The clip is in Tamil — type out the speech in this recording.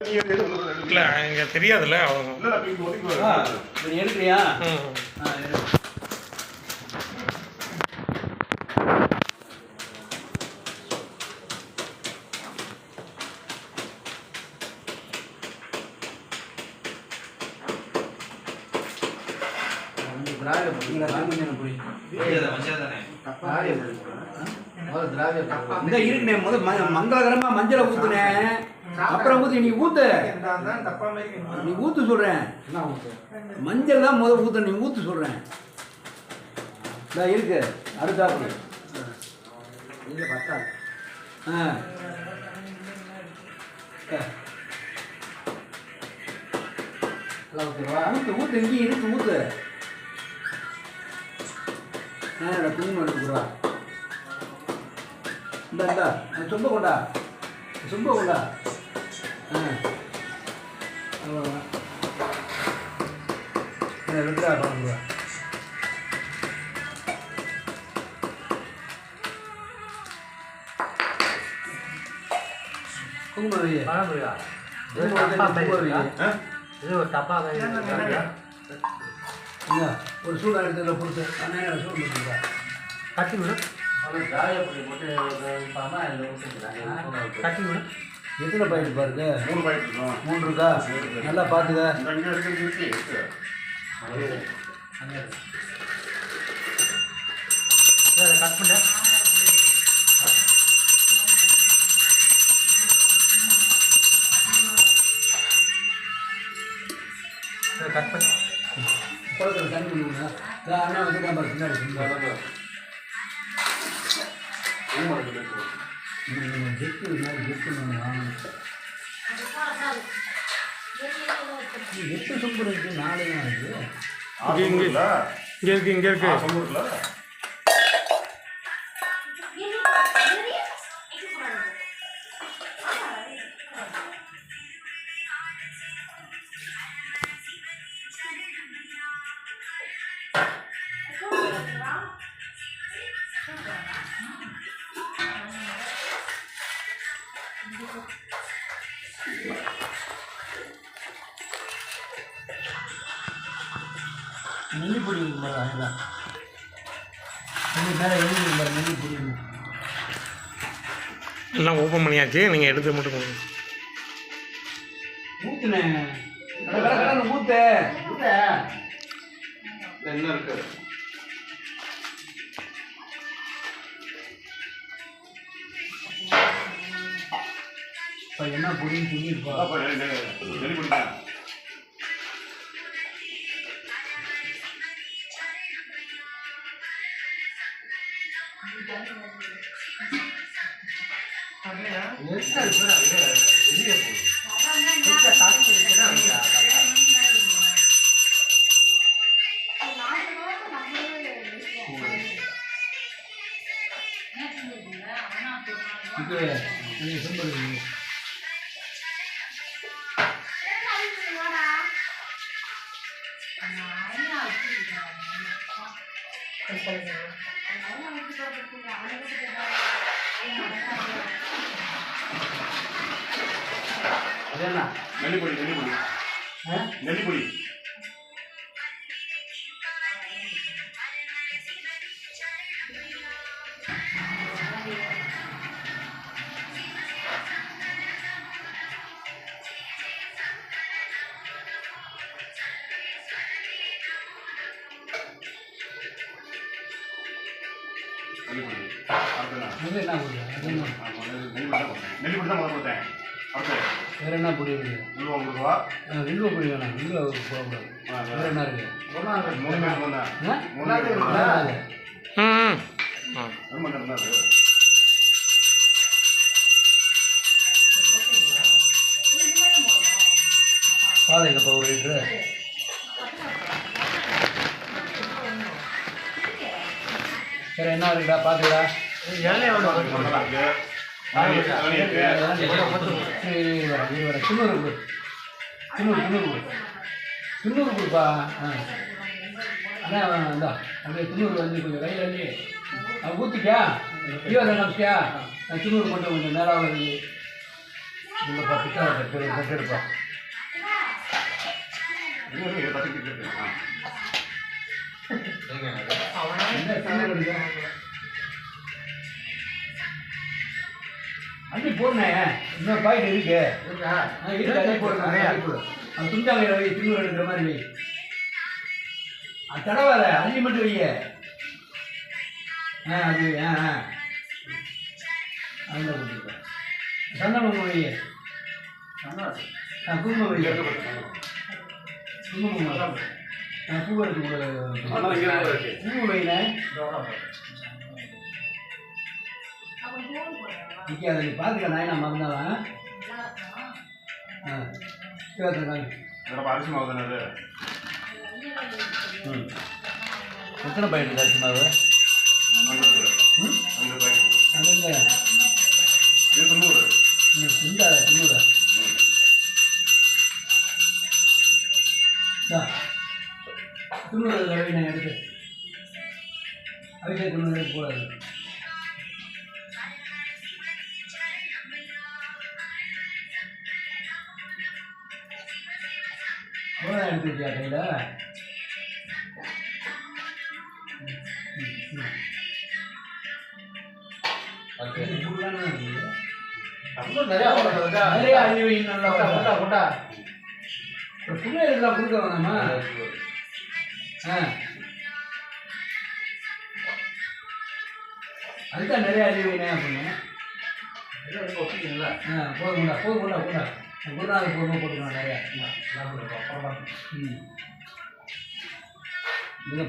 இல்லை இங்கே தெரியாதுல்ல அவங்க எடுக்கிறியா? மங்களகரமா மஞ்சளை ஊத்துனேன், அப்புறம் ஊத்து. நீ ஊத்து, நீ ஊத்து சொல்றேன். மஞ்சள் தான் முதல் ஊத்த, நீ ஊத்து சொல்றேன். இருக்கு அடுத்தாப்பு ஊத்து ஊத்து, இங்கே இருக்கு ஊத்து. குங்குமம் எடுத்துக்கிறா. இந்தா சொம்ப கொண்டா, சொம்ப கொண்டா. ரெண்டா பண்ணுவா. குங்குமம் வை. ஒரு சூடா எடுத்துல கொடுத்து சூடு கட்டி விடு. கட்டி விடு. எத்தனை பாக்கெட் பாருங்க? 3 பாக்கெட். 3 இருக்கா? நல்லா பார்த்துக்க. கட் பண்ண கட் பண்ண குளத்தில் தண்ணி குடிக்கணுங்க. அண்ணா வந்து நம்பர் பின்னாடி எட்டு சொம்பு இருக்கு, 4 இருக்கு. இங்கே இருக்கு. நெல்லி பொடி அதுதான் மேலே எழுதி நெல்லி பொடி எல்லாம் ஓப்பன் பண்ணியாச்சு. நீங்கள் எடுத்து மட்டும் கொடுங்க. ஊற்றுனேன் ஊற்று என்ன இருக்கு? இப்போ என்ன பொடின்னு சொல்லியிருப்பா. நெல்லிப்பொடி தான் முதல் கொடுத்தேன். வேற என்ன பொடி இருக்கு? வில்வ பொடி வேணாம். வில்வ போடக்கூடாது. வேற என்ன இருக்கு? பால் எங்கப்பா 1 லிட்டரு? வேற என்ன இருக்குடா பார்த்துடா. துண்ணூறு கொடுப்பா. அண்ணா இந்தா அப்படியே துண்ணூறு வந்து கொஞ்சம் கையில் அள்ளி ஊற்றிக்கா. 20 நிமிஷியா? துண்ணூறு மட்டும் கொஞ்சம் நேரம் வருது. இந்த பத்துக்காக கட்டு எடுப்பா. இதை தட்டிக்கிட்டு இருக்கு. அள்ளி போடுனேன். இன்னொரு பாக்கெட் இருக்கு. இருக்கு அள்ளி போடுறேன். அது துண்டாங்க வை, திருநூறு எடுக்கிற மாதிரி வை. அது தடவாத, அள்ளி மட்டும் வைய. அது அதில் கொடுத்துருக்கேன். சந்தனம் வை. குங்குமம் வை. குங்குமம் பூ எடுத்து பூ வைனேன். நிற்காத, நீ பார்த்துக்க நாயனா மறந்தாவன். அரிசி மாவு தானே அது? எத்தனை பாக்கெட் அரிசி மாவு? 5 பாக்கெட். அது இல்லை, இது 90. துண்டாத 90. துண்ணூறு ரவி நான் எடுத்து அவிஷேக் 90 எடுத்து போடாது. அவ்வளோ எடுத்து வச்சியா கையில்? நிறைய அழிவு நல்லா கொண்டா பிள்ளைகளுக்கெல்லாம் கொடுக்க வேணாமா? அதுதான் நிறைய அழிவுனே அப்படின்னு. போதும் கொண்டா, போதும் கொண்டா கொண்டா. குருநாதர் பொறுமை போட்டுக்கலாம் நிறையா.